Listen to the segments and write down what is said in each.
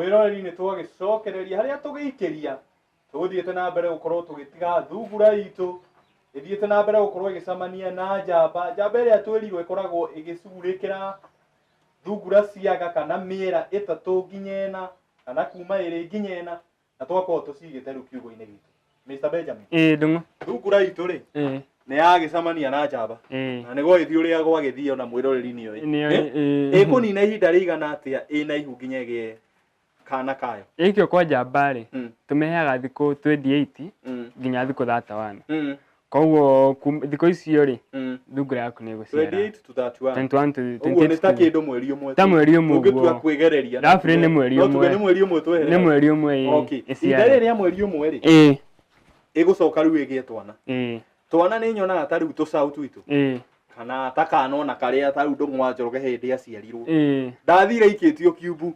mwiroreri ni twagicokereria haria tugiikeria tuthiete na mbere gukorwo tugitiga thungura itu ithiete na mbere gukorwo igicamania na njamba iria twirirwo ikoragwo igicurikira thungura ciaga kana miera itatu nginya ina kana kuma iri nginya ina na twakorwo tucigite riu kiugo-ini gitu Mr. Benjamin ndungu thungura itu ri ni agicamania na njamba na nigo ithi uria gwagithie ona mwiroreri-ini uyu ikunina ihinda rigana atia ina ihu nginya igie kana kayo ikio kwa njamba ri tumeheaga thiku 28 nginya thiku 31 koguo thiku icio ri thungura yaku ni guciara 28 to 31 21 to 28 uguo ni ta kindu mweri umwe ta mweri umwe ungitua kwigereria rafri ni mweri umwe no tuge ni mweri umwe twehere ni mweri umwe okay ihinda ria mweri umwe ri igucoka riu igie twana twana ni nyonaga ta riu tucau twitu kana takano na karia ta riu ndung'wa njoroge hindi aciarirwo ndathire ikitio kiubu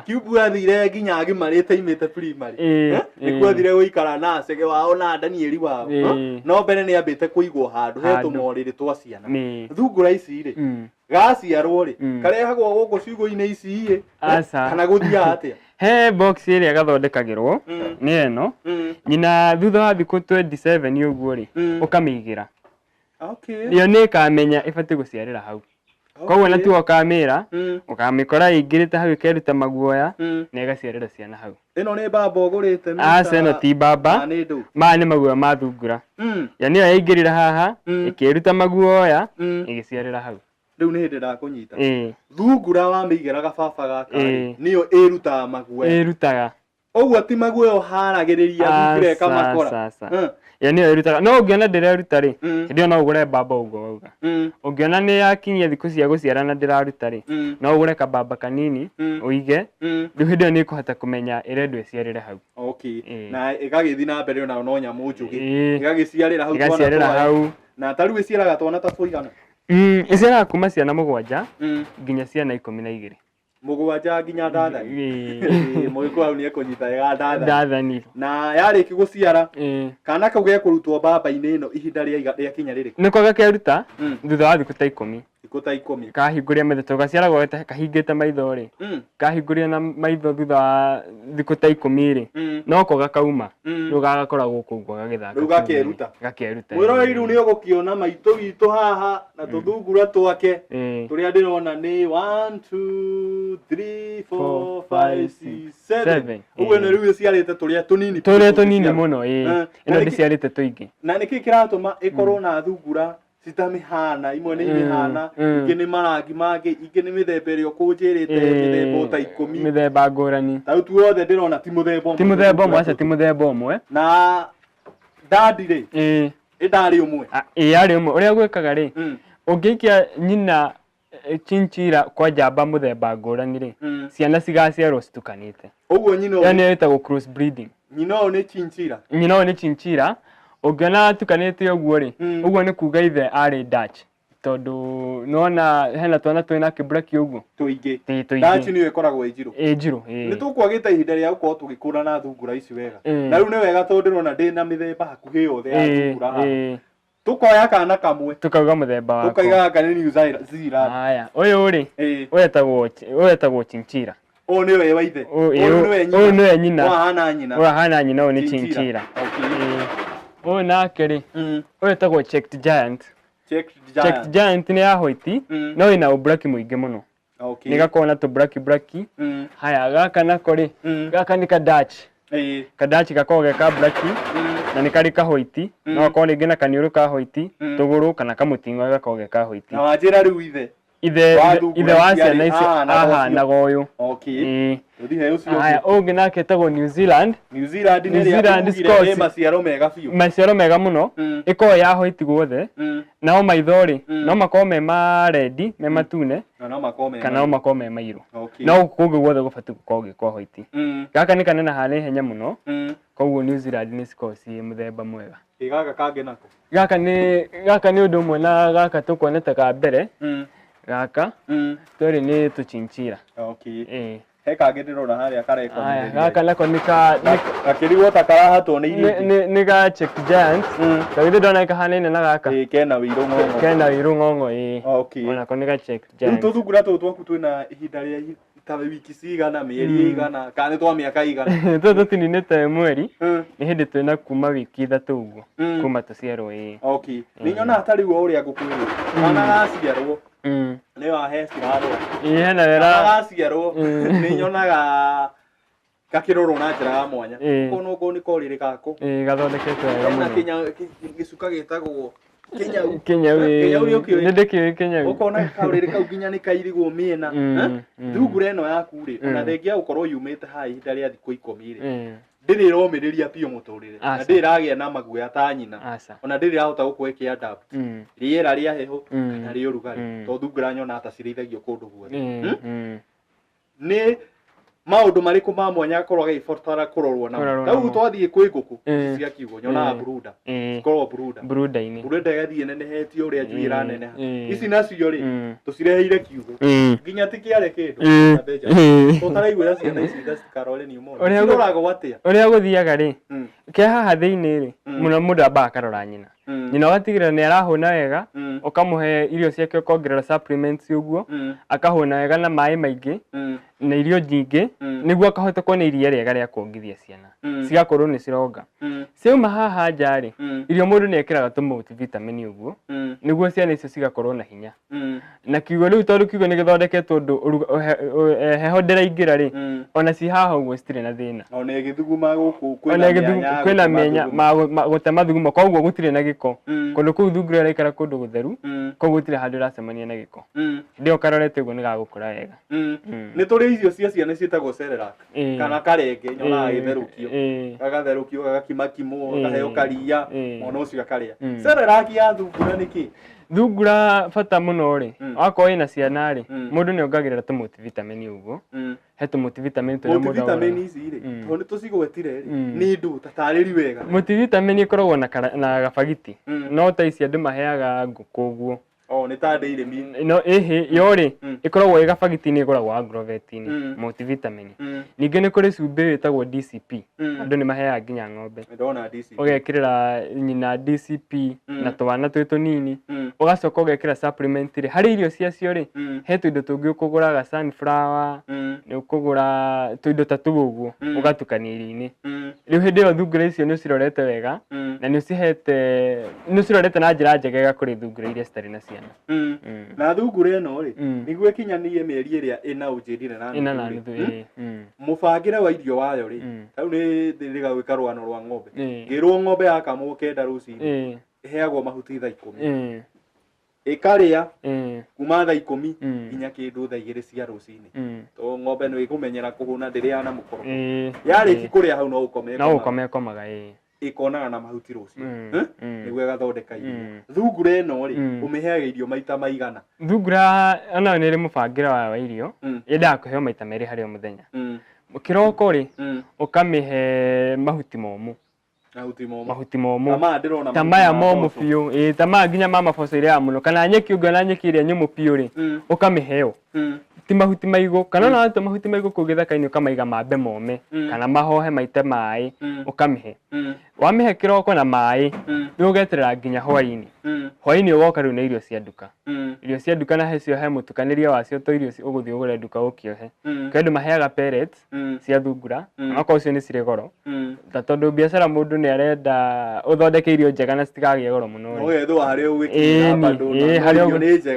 kiubu athire nginya agimarite imite primary nikuathire guikara na acege wao na Danieli wao no mbere ni ambite kuigwo handu he tumoriri twa ciana thungura ici ri gaciarwo ri karehagwo guku ciugo-ini ici kana guthia atia he box iri agathondekagirwo ni eno nyina thutha wa thiku 27 uguo ri ukamigira iyo ni kamenya ibati guciarira hau koguo na tu ukamira ukamikora ingirite hau ikeruta maguoya na igaciarira ciana hau ino ni baba ugurite eno ti baba ma ni maguoya ma thungura yani iyo ingirira haha ikiruta maguoya igiciarira hau riu ni hindi ndakunyita thungura wa miigera gababa gaka niyo irutaga maguoya irutaga oguo ti maguoya haragiriria thungura kamakora yani irutaga no ungiona ndireruta ri hindi no ugure baba ugo wauga ungiona ni yakinyia thiku cia guciara na ndiraruta ri no ugure ka baba kanini uige riu hindi ni kuhota kumenya irendu iciarire hau na igagithi na mbere ona no nyamu njugi igagiciarira hau na ta riu iciaraga twana ta tuigana iciaraga kuma ciana 7 nginya ciana 12 mugwanja nginya ndathani mugiku hau ni ekunyita ega ndathani na yariki guciara kana kau ge kurutwo baba-ini ino ihinda ria kinya riri niko gakeruta thutha wa thiku ta 10 thiku ta 10 kahinguria maitho gaciaragwo kahingite maitho ri kahinguria na maitho thutha wa thiku ta 10 ri no ko gakauma riu gagakora guku guo gagithaka riu gakeruta mwiroreri riu ni ugukiona maitho gitu haha na tuthungura twake turia ndirona ni 1 2 3 4 5 6 7 uwe ni riu ciarite turia tunini muno ino ndiciarite tuingi na niki kiratuma ikorwo na thungura citamihana imwe ni imihana ingi ni marangi mangi ingi ni mithemba iria kunjirite mithemba ta 10 mithemba ngurani tau tuothe ndirona ti muthemba umwe na dadi ri idari umwe ari umwe uria gwikaga ri ungiikia nyina chinchira kwa njamba muthemba ngurani ri ciana cigaciarwo citukanite uguo nyina yani itagwo cross breeding nyina ni chinchira ungiona tukanite uguo ri uguo ni kuga ithe ari Dutch tondu nona hena twana twina kibraki uguo tuingi Dutch niyo ikoragwo injiru ni tukwagita ihinda ria gukorwo tugikura na thungura ici wega na riu ni wega tondu ndirona ndina mithemba hakuhi yothe ya thungura haha tukoya kana kamwe tukauga muthemba wako tukaiga kana New Zealand haya uyu ri uyetagwo chinchira o ni we waithe o ni we nyina wahana nyina o ni chinchira o na keri uyetagwo checked giant ni ya white no ina black muingi muno ni gakona to black haya gaka nako ri gaka ni ka Dutch kadachi gakoge ka black na ni kari ka white no ko ni gina kaniuru ka white tuguru kana kamutingo gakoge ka white na wajira riu ithe wa ciana ici ahana goyo tuthi ucio haya ungi nake tagwo New Zealand ni maciaro mega muno iko ya white guothe nao maithori no makome ma red me matune kana makome mairu no kugu guothe gubati gukoge kwa white gaka ni kanena hane henya muno koguo New Zealand ni sikosi muthemba mwega gaka kange nako gaka ni undu umwe na gaka tukonete ka mbere gaka tori ni tuchinchira he kange ndirona haria kareko gaka nako nika akirigwo ta karahatwo ni irio ni ga checked giant kagithe ndona kahanaine na gaka kena wiru ng'ong'o ona ko ni ga checked giant tuthungura twaku twina ihinda ria ta wiki cigana mĩeri igana kana twa mĩaka igana tũtininĩte mweri nĩ hĩndĩ twĩna kuma wiki 3 ũguo kuma tũciarwo okay nĩ nyonaga ta rĩu ũrĩa ngũkwĩrwo mwana gaciarwo nĩ wahe cirarwo hena wera gaciarwo nĩ nyonaga gakĩrorwo na njĩra ya mwanya kono nĩ korĩrĩ gako gathondeketwo wega mũno Kenya gĩcuka gĩtagwo Kenya nĩndĩkĩũĩ Kenya ũkona kaũrĩrĩ kau nginya nĩ kairigwo mĩena thungura ĩno yaku rĩ ona thengia gũkorwo yumĩte haha ihinda rĩa thikũ 10 rĩ ndĩrĩ romĩrĩria piũ mũtũrĩre na ndĩrĩ ragĩa na maguoya ta nyina ona ndĩrĩ rahota gũkorwo ĩkĩadapt rĩera rĩa heho kana rĩa ũrugarĩ tondũ thungura nyona ta cirĩithagio kũndũ guothe nĩ maũndũ marĩkũ ma mwanya akorwo agĩbatara kũrorwo namo rĩu twathiĩ kwĩ ngũkũ cia kiugo nyonaga bruda cikorwo bruda-inĩ ĩgathiĩ nenehetio ũrĩa njui ĩraneneha ici nacio rĩ tũcireheire kiugo nginya tikĩare kĩndũ tũtaraigua ũrĩa ciana ici citikarore pneumonia ciroragwo atĩa ũrĩa gũthiaga rĩ kĩa haha thĩinĩ rĩ mũno mũndũ ambaga akarora nyina nyina ũgatigĩrĩra nĩ arahũna wega ũkamũhe irio ciake ũkongerera supplements ũguo akahũna wega na maĩ maingĩ na irio nyingĩ nĩguo akahota kuona iria rĩega rĩa kuongithia ciana cigakorwo nĩ cironga ciauma haha nja rĩ irio mũndũ nĩ ekĩraga tũmultivitamin ũguo nĩguo ciana icio cigakorwo na hinya na kiugo rĩu tondũ kiugo nĩ gĩthondeketwo ũndũ heho ndĩraingĩra rĩ ona ci haha ũguo citirĩ na thĩna ona ĩgĩthuguma gũkũ kwĩna mĩanya gũte mathuguma koguo gũtirĩ na gĩko kũndũ kũu thungura ĩraikara kũndũ gũtheru koguo gũtirĩ handũ ĩracemania na gĩko hĩndĩ ĩyo karorete ũguo nĩ gagũkũra wega nĩ tũrĩ icio cia ciana ciĩtagwo Cerelac kana karenge nyonaga gĩtherũkio gagatherũkio gagakimakimwo gakaheo karia mwana ũcio akarĩa Cerelac ya thungura nĩkĩ thungura bata mũno rĩ wakorwo ĩna ciana rĩ mũndũ nĩ ongagĩrĩra tũmultivitamin ũguo he tũmultivitamin tũrĩa mũndũ multivitamin ici rĩ tondũ nĩ tũcigwetire rĩ nĩ ndũ tatarĩri wega multivitamin ĩkoragwo na gabagiti no ta ici andũ maheaga ngũkũ ũguo nĩ ta Dairy Meal no yo rĩ ĩkoragwo ĩ gabagiti-inĩ ĩgũragwo agrovet-inĩ multivitamin ningĩ nĩ kũrĩ cumbĩ wĩtagwo DCP andũ nĩ maheaga nginya ng'ombe ũgekĩrĩra nyina DCP na twana twĩ tũnini ũgacoka ũgekĩra supplement rĩ harĩ irio ciacio rĩ he tũindo tũngĩ ũkũgũraga sunflower nĩ ũkũgũra tũindo ta tũu ũguo ũgatukania irio-inĩ rĩu hĩndĩ ĩyo thungura icio nĩ ũcirorete wega na nĩ ũcirorete na njĩra njega kũrĩ thungura iria citarĩ na ciana na thungura ĩno rĩ nĩguo ĩkinyanĩrie mĩeri ĩrĩa ĩna ũnjĩrire na nuthu mũbangĩre wa irio wayo rĩ rĩu nĩ ndĩrĩga gwĩka rwano rwa ng'ombe ngĩrwo ng'ombe yakamwo 9 rũcinĩ ĩheagwo mahuti thaa 10 ĩkarĩa kuma thaa 10 nginya kĩndũ thaa 2 cia rũcinĩ to ng'ombe nĩ ĩkũmenyera kũhũna ndĩrĩaga na mũkorogo yarĩki kũrĩa hau no ũkome komaga ĩkonaga na mahuti rũciũ nĩguo ĩgathondeka irio thungura ĩno rĩ ũmĩheaga irio maita maigana thungura ona nĩ ĩrĩ mũbangĩre wa irio yendaga kũheo maita merĩ harĩ o mũthenya kĩroko rĩ ũkamĩhe mahuti momũ ta maya momũ biũ ta maya nginya ma maboco iria mũno kana nyeki ũngĩona nyeki ĩrĩa nyũmũ biũ rĩ ũkamĩheo ti mahuti maigũ kana ona wate mahuti maigũ kũu gĩthaka-inĩ ũkamaiga mambe mome kana mahohe maite maĩ ũkamĩhe wamĩhe kĩroko na maĩ nĩ ũgeterera nginya hwaĩ-inĩ hwaĩ-inĩ ũgoka rĩu na irio cia nduka na hecio he mũtukanĩrie wacio to irio ũgũthiĩ ũgũre nduka ũkĩohe kĩndũ maheaga pellets cia thungura onakorwo cio nĩ cirĩ goro tondũ biacara mũndũ nĩ arenda ũthondeke irio njega na citikagĩe goro mũno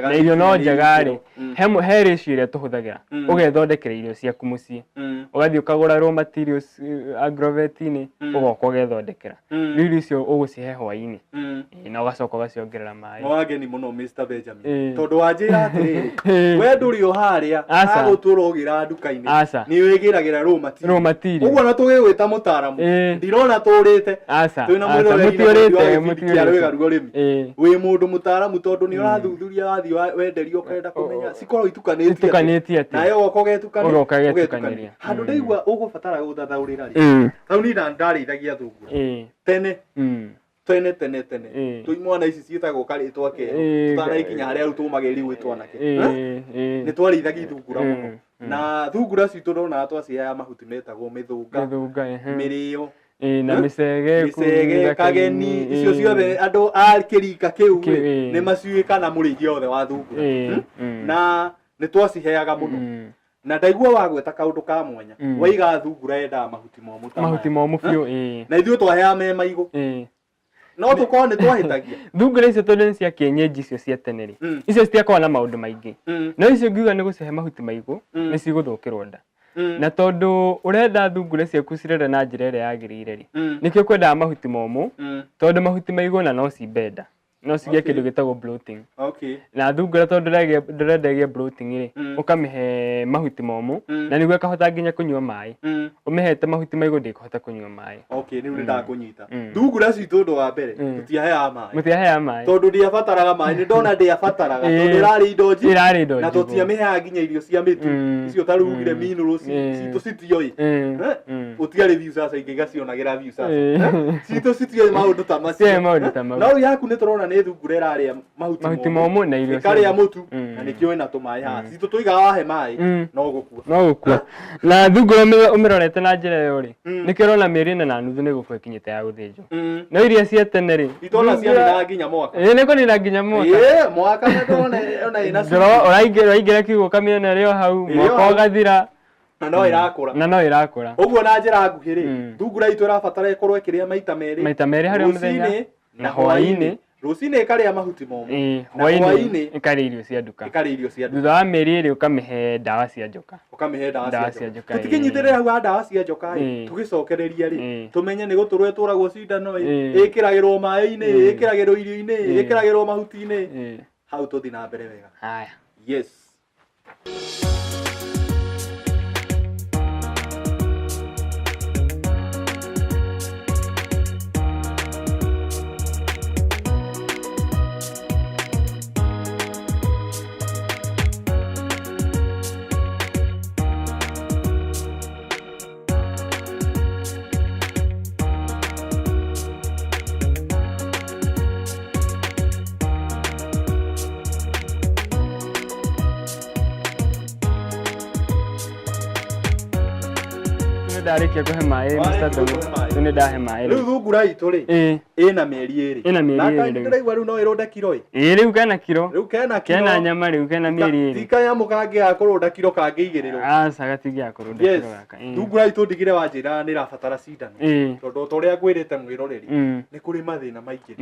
na irio no njega rĩ he ratio ĩrĩa tũhũthagĩra ũgethondekera irio ciaku mũciĩ ũgathiĩ ũkagũra raw materials agrovet-inĩ ũgoka ũgethondekera irio icio ũgũcihe hwaĩ-inĩ na ũgacoka ũgaciongerera maĩ wageni mũno Mr. Benjamin tondũ wanjĩra atĩrĩrĩ we ndũrĩ o harĩa agũtũra ũgĩra nduka-inĩ nĩ wĩgĩragĩra raw material ũguo na tũgĩgwĩta mũtaaramu ndirona tũrĩte twĩna mũrĩre wĩ mũndũ mũtaaramu tondũ nĩ ũrathuthuria wathiĩ wenderio ũkenda kũmenya cikorwo itukanĩtie nayo ũgoka ũgetukanĩria handũ ndaigua ũgũbatara gũthathaũrĩra rĩ tau nĩ ndarĩithagia thungura tene tũi mwana ici ciĩtagwo karĩtwa kerũ tũtanaikinya harĩa rĩu tũmagĩrĩri gwĩtwo anake nĩ twarĩithagia thungura mũno na thungura citũ ndona twaciheaga mahuti metagwo mĩthũnga mĩrĩo na mĩcege kageni icio ciothe andũ a kĩrika kĩu nĩ maciũĩ kana mũrĩithia othe wa thungura na nĩ twaciheaga mũno na ndaigua wagweta kaundu ka mwanya waiga thungura enda mahuti momũ ta mahuti momũ biũ na ithuĩ twahea me maigũ no tukorwo nĩ twahĩtagia thungura icio tondũ nĩ cia kienyeji icio cia tene rĩ icio citiakoragwo na maũndũ maingĩ no icio ngiuga nĩ gũcihe mahuti maigũ nĩ cigũthũkĩrwo nda na tondu urenda thungura ciaku cirere na njĩra ĩrĩa yagĩrĩire rĩ nĩkĩo kwendaga mahuti momũ tondu mahuti maigũ na no cimbenda no cigia kĩndũ gĩtagwo bloating na thungura tondu ndĩrenda ĩgĩe bloating rĩ ũkamĩhe mahuti momũ na nĩguo ĩkahota nginya kũnyua maĩ ũmĩhete mahuti maigũ ndĩkũhota kũnyua maĩ rĩu nĩndakũnyita thungura citũ ũndũ wa mbere mũtiaheaga maĩ tondu ndĩabataraga maĩ nĩ ndona ndĩabataraga tondu ĩrarĩ indo njĩru na tũtiamĩheaga nginya irio cia mĩtu icio tarugire minerals citũ citioĩ ũtiarĩ views sasa ingĩgacionagĩra views sasa citũ citioĩ maũndũ ta macio no yaku nĩ tũrona nĩ thungura ĩrarĩa mahuti momũ na irio ĩkarĩa mũtu na nĩkĩo ĩna tũmaĩ haha citũ tũigaga wahe maĩ no gũkua na thungura ũmĩrorete na njĩra ĩyo rĩ nĩkĩo ũrona mĩeri 4 na nuthu nĩgũkorwo ĩkinyĩte ya gũthĩnjwo no iria cia tene rĩ itona cianina nginya mwaka nĩkũnina nginya mwaka mwaka ndona ĩna ũraingĩra kiugũ kamĩona rĩo hau mwaka ũgathira na no ĩrakũra ũguo na njĩra nguhĩ rĩ thungura itũ ĩrabatara ĩkorwo ĩkĩrĩa maita merĩ harĩ o mũthenya na hwaĩ-inĩ rũcinĩ ĩkarĩa mahuti momũ na hwaĩ-inĩ ĩkarĩa irio cia nduka thutha wa mĩeri ĩrĩ ũkamĩhe ndawa cia njoka tũtikinyitĩrĩra hau ha ndawa cia njoka tũgĩcokereria rĩ tũmenye nĩ gũtũrwo ĩtũragwo cindano ĩkĩragĩrwo maĩ-inĩ ĩkĩragĩrwo irio-inĩ ĩkĩragĩrwo mahuti-inĩ hau tũthi na mbere wega yes ndarĩkia kũhe maĩ nĩ ndahe maĩ rĩu thungura itũ rĩ ĩna mĩeri 2 na ndĩraigua rĩu no ĩrũnde kiro rĩu kena nyama rĩu kena mĩeri 2 ti kanyamũ kangĩgakũrũnda kiro kangĩigĩrĩrwo aca gatingĩgakũrũnda kiro gaka thungura itũ ndigire wanjĩra nĩ ĩrabatara cindano tondũ ta ũrĩa ngwĩrĩte mwĩroreri nĩ kũrĩ mathĩna maingĩ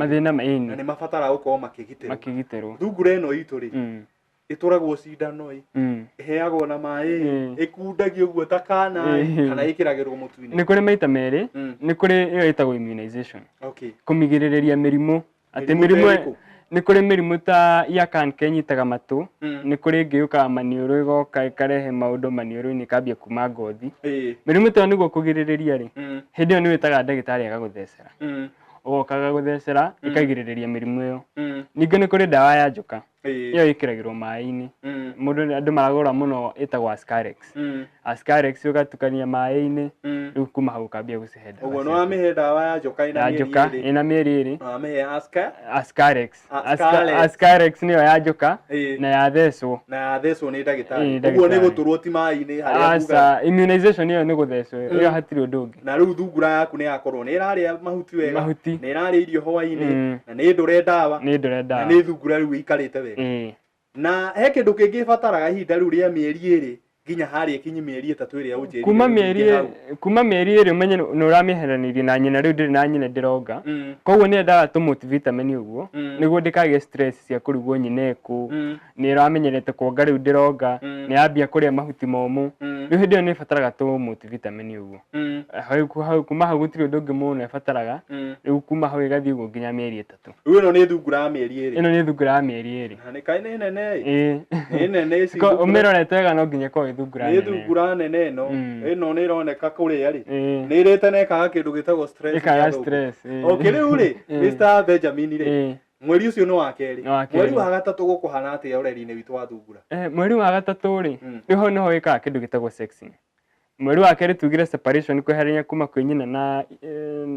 na nĩ mabataraga gũkorwo makĩgitĩrwo thungura ĩno itũ rĩ ĩtũragwo cindano ĩheagwo na maĩ ĩkundagio ũguo ta kana kana ĩkĩragĩrwo mũtu-inĩ nĩ kũrĩ maita merĩ nĩ kũrĩ ĩyo ĩtagwo immunization kũmigĩrĩrĩria mĩrimũ atĩ mĩrimũ nĩ kũrĩ mĩrimũ ta ya kanca ĩnyitaga matũ nĩ kũrĩ ĩngĩ yũkaga maniũrũ ĩgoka ĩkarehe maũndũ maniũrũ-inĩ ĩkambia kuma ngothi mĩrimũ ta ĩyo nĩguo kũgirĩrĩria rĩ hĩndĩ ĩyo nĩ wĩtaga ndagĩtarĩ agagũthecera ũgokaga gũthecera ĩkagirĩrĩria mĩrimũ ĩyo ningĩ nĩ kũrĩ ndawa ya njoka ĩyo ĩkĩragĩrwo maĩ-inĩ andũ maragũra mũno ĩtagwo Ascarex ũgatukania maĩ-inĩ rĩu kuma hau ũkambia gũcihe ndawa ũguo nĩ wamĩhe ndawa ya njoka ĩna mĩeri 2 wamĩhe Ascarex nĩyo ya njoka na yathecwo nĩ ndagĩtarĩ ũguo nĩ gũtũrwo ti maĩ-inĩ harĩa immunization ĩyo nĩ gũthecwo ĩyo hatirĩ ũndũ ũngĩ na rĩu thungura yaku nĩ yakorwo nĩ ĩrarĩa mahuti wega nĩ ĩrarĩa irio hwaĩ-inĩ na nĩ ndũre ndawa na nĩ thungura rĩu ĩikarĩte wega na he kĩndũ kĩngĩ ĩbataraga ihinda rĩu rĩa mĩeri 2 nginya harĩa kinyi mĩeri 3 ĩrĩa ũnjĩrire kuma mĩeri 2 ũmenye nĩ ũramĩeheranĩria na nyina rĩu ndĩrĩ na nyina ndĩronga koguo nĩ endaga tũmultivitamin ũguo nĩguo ndĩkagĩe stress cia kũrigwo nyina eku nĩ ĩramenyerete kuonga rĩu ndĩronga nĩ yambia kũrĩa mahuti momũ rĩu hĩndĩ ĩyo nĩ ĩbataraga tũmultivitamin ũguo kuma hau gũtirĩ ũndũ ũngĩ mũno ĩbataraga rĩu kuma hau ĩgathiĩ ũguo nginya mĩeri 3 rĩu ĩno nĩ thungura ya mĩeri 2 ĩno nĩ thungura ya mĩeri 2 na nĩ nene ũmĩrorete wega no nginya korwo nĩ thungura nene ĩno nĩ ĩroneka kũrĩa rĩ nĩ ĩrĩte na ĩkaga kĩndũ gĩtagwo stress rĩu rĩ Mr. Benjamin rĩ mweri ũcio nĩ wa kerĩ mweri wa gatatũ gũkũhana atĩa ũreri-inĩ witũ wa thungura mweri wa gatatũ rĩ rĩu hau nĩho ĩkaga kĩndũ gĩtagwo sexing mweri wa kerĩ tugire separation kweherania kuma kwĩ nyina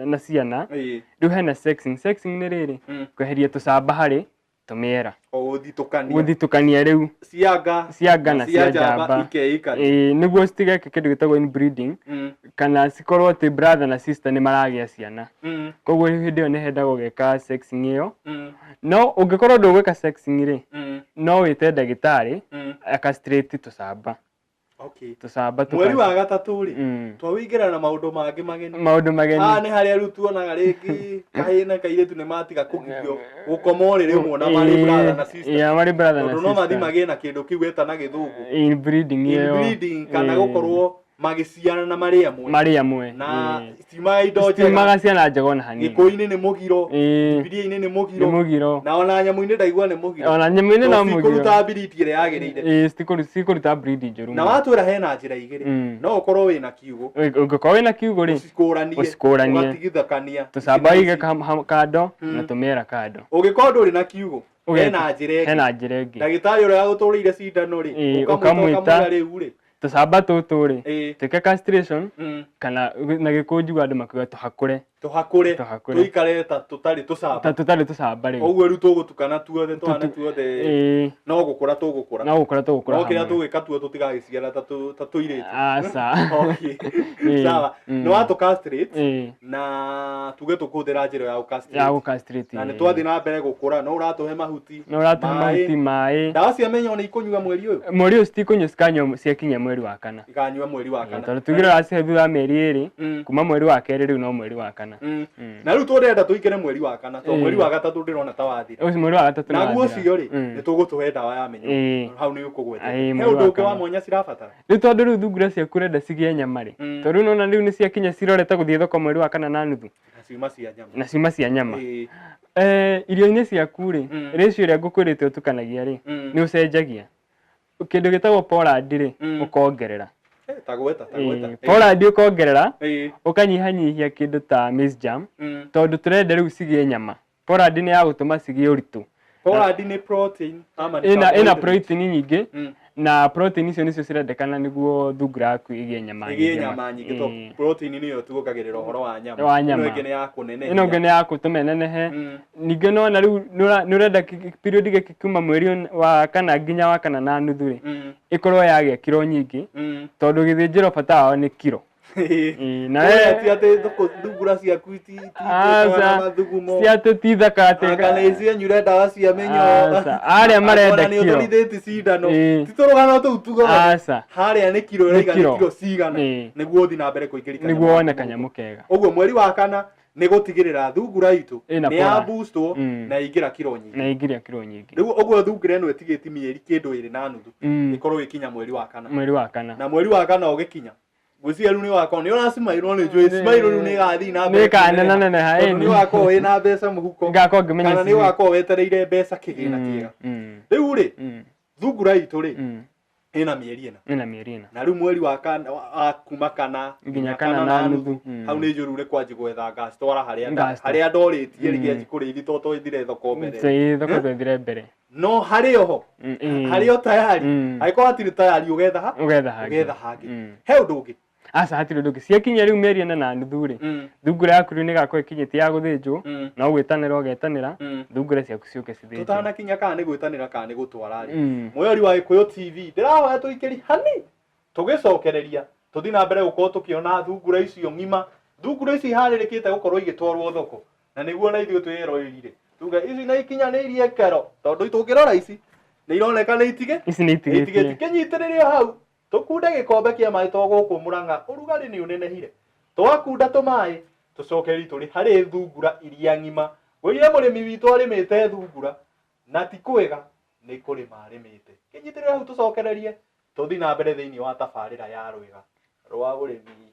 na ciana rĩu hena sexing nĩ rĩrĩ kweheria tũcamba harĩ tũmĩera gũthitũkania rĩu cianga na cia njamba nĩguo citigeke kĩndũ gĩtagwo inbreeding kana cikorwo atĩ brother na sister nĩ maragĩa ciana koguo hĩndĩ ĩyo nĩ hendagwo gũgeka sexing ĩyo no ũngĩkorwo ndũgwĩka sexing rĩ no wĩte ndagĩtarĩ akastraight tũcamba Okay. Tucamba mweri wa gatatũ ri twawĩngĩra na maũndũ mageni nĩ harĩa rĩu tuonaga rĩngĩ kahĩ na kairĩtu nĩ matiga kũgithio gũkoma ũrĩrĩ ũmwe na marĩ brother na sister tondũ no mathi magĩe na kĩndũ kĩu weta na gĩthũngũ inbreeding kana gũkorwo magĩciarana na marĩ amwe na stimaga ciana njega na hanini gĩkũi-inĩ nĩ mũgiro bibilia-inĩ nĩ mũgiro na ona nyamũ-inĩ ndaigua nĩ mũgiro cikũruta breed ĩrĩa yagĩrĩire cikũruta breed njũru na watwĩra hena njĩra igĩrĩ no ũkorwo wĩna kiugũ ũngĩkorwo wĩna kiugũ rĩ ũcikũranie ũgatigithũkania tũcamba wĩige kando na tũmĩera kando ũngĩkorwo ndũrĩ na kiugũ hena njĩra ĩngĩ ndagĩtarĩ ũrĩa agũtũrĩire cindano rĩ ũkamwĩta rĩu rĩ tũcamba tũtũ rĩ twĩke castration kana na gĩkũnju andũ makiuga tũhakũre tũikare ta tũtarĩ tũcamba rĩ ũguo rĩu tũgũtukana tuothe twana tuothe no gũkũra tũgũkũra no kĩrĩa tũgwĩka tuo tũtigagĩciara ta tũirĩtu aca sawa nĩ watũ castrate na tuge tũkũhũthĩra njĩra ya gũcastrate na nĩ twathiĩ na mbere gũkũra no ũratũhe mahuti maĩ ndawa cia mĩnyoo nĩ ikũnyua mweri ũyũ citikũnyua cikanyua ciakinya mweri wa kana ikanyua mweri wa kana tondũ tugire wacihe thutha wa mĩeri ĩrĩ kuma mweri wa kerĩ rĩu no mweri wa kana na rĩu tũrenda tũikare mweri wa kana tondũ mweri wa gatatũ ndĩrona ta wathira ũcio mweri wa gatatũ naguo ũcio rĩ nĩ tũgũtũhe ndawa ya mĩnyoo hau nĩ ũkũgweta he ũndũ ũngĩ wa mwanya cirabatara rĩu tondũ rĩu thungura ciaku ũrenda cigĩe nyama rĩ tondũ nona rĩu nĩ ciakinya cirorete gũthiĩ thoko mweri wa kana na nuthu na ciuma cia nyama irio-inĩ ciaku rĩ ratio ĩrĩa ngũkwĩrĩte ũtukanagia rĩ nĩ ũcenjagia kĩndũ gĩtagwo Pollard rĩ ũkongerera Pollard ũkongerera ũkanyihanyihia kĩndũ ta maize germ tondũ tũrenda rĩu cigĩe nyama Pollard nĩ ya gũtũma cigĩe ũritũ Pollard nĩ protein ĩna protein nyingĩ na protein icio nĩcio cirendekana nĩguo thungura yaku ĩgĩe nyama nyingĩ tondũ protein nĩyo tuongagĩrĩra ũhoro wa nyama ĩno ĩngĩ nĩ ya kũneneha ĩno ĩngĩ nĩ ya gũtũma ĩnenehe ningĩ nona rĩu nĩ ũrenda period gĩkĩ kuma mweri wa kana nginya wa kana na nuthu rĩ ĩkorwo yagĩa kiro nyingĩ tondũ gĩthĩnjĩro bata wao nĩ kiro na ti atĩ thungura ciaku ciatĩtithaka atĩ kana icianyure ndawa cia mĩnyoo arĩa marenda kiro nĩ ũtũrithĩti cindano ti tũrũgano tũu tugaga harĩa nĩ kiro ĩigana kiro cigana nĩguo ũthiĩ na mbere kũingĩrĩka nĩguo wone kanyamũ kega ũguo mweri wa kana nĩ gũtigĩrĩra thungura itũ nĩ ya boostwo na ingĩra kiro nyingĩ rĩu ũguo thungura ĩno ĩtigĩti mĩeri kĩndũ ĩrĩ na nuthu ĩkorwo ĩkinya mweri wa kana na mweri wa kana ũgĩkinya gwĩciria rĩu nĩ wakorwo nĩ ũracimairwo nĩ njũĩ cimairwo rĩu nĩ ĩgathiĩ na mbere nĩkanenanenha nĩ wakorwo wĩna mbeca mũhuko kana nĩ wakorwo wetereire mbeca kĩgĩna kĩega rĩu rĩ thungura itũ rĩ ĩna mĩeri ĩna na rĩu mweri wa kuma kana nginya kana na nuthu hau nĩ njũru nĩ kwanjia gwetha gas twara harĩa ndorĩtie rĩgĩa cikũrĩithi to twethire thoko mbere no harĩ oho harĩ o tayari angĩkorwo hatirĩ tayari ũgetha hangĩ he ũndũ ũngĩ aca hatirĩ ũndũ ũngĩ ciakinya rĩu mĩeri ĩna na nuthu rĩ thungura yaku rĩu nĩ ĩgakorwo ĩkinyĩte ya gũthĩnjwo no gwĩtanĩra ũgetanĩra thungura ciaku ciũke cithĩnjwo tũtanakinya kana nĩ gwĩtanĩra kana nĩ gũtwara rĩ Mweri wa Gĩkũyũ TV ndĩrahoya tũikĩri hani tũgĩcokereria tũthiĩ na mbere gũkorwo tũkĩona thungura icio ng'ima thungura ici iharĩrĩkĩte gũkorwo igĩtwarwo thoko na nĩguo na ithuĩ twĩyeroreire tuga ici na ikinyanĩirie kero tondũ tũngĩrora ici nĩ ironeka nĩ itigĩ tikinyitĩrĩrio hau tũkunde gĩkombe kĩa maĩ to gũkũ Mũrang'a ũrugarĩ nĩ ũnenehire twakunda tũmaĩ tũcokeri tũrĩ harĩ thungura iria ng'ima wĩire mũrĩmi witũ arĩmĩte thungura na ti kwega nĩ kũrĩma arĩmĩte kinyitĩrĩrio hau tũcokererie tũthiĩ na mbere thĩinĩ wa tabarĩra ya rwĩga rwa ũrĩmi.